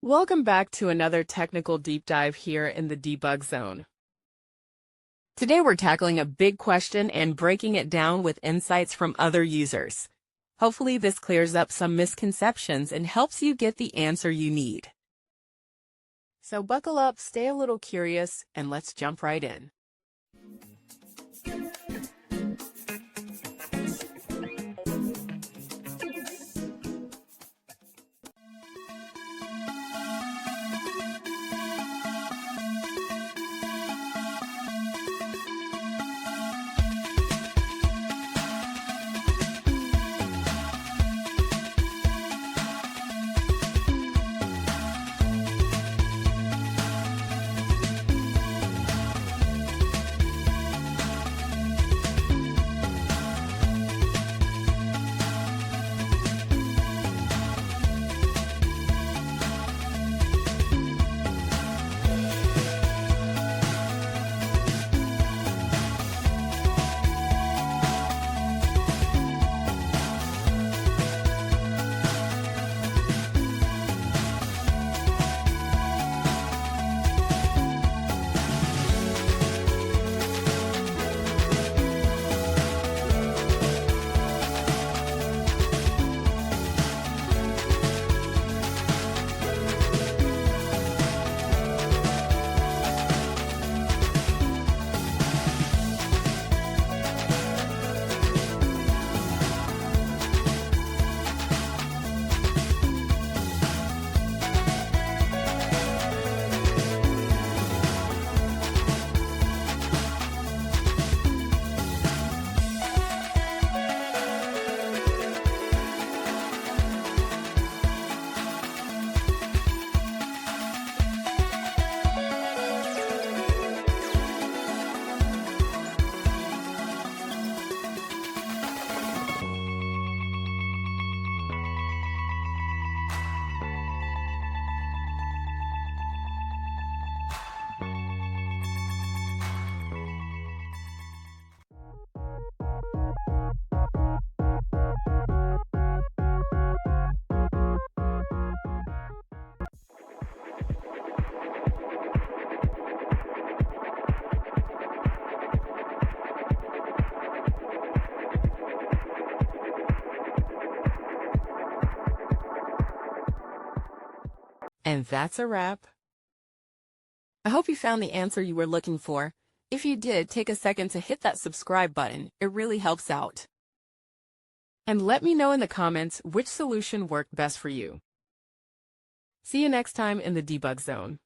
Welcome back to another technical deep dive here in the debug zone. Today we're tackling a big question and breaking it down with insights from other users. Hopefully this clears up some misconceptions and helps you get the answer you need. So buckle up, stay a little curious, and let's jump right in. And that's a wrap. I hope you found the answer you were looking for. If you did, take a second to hit that subscribe button. It really helps out. And let me know in the comments which solution worked best for you. See you next time in the debug zone.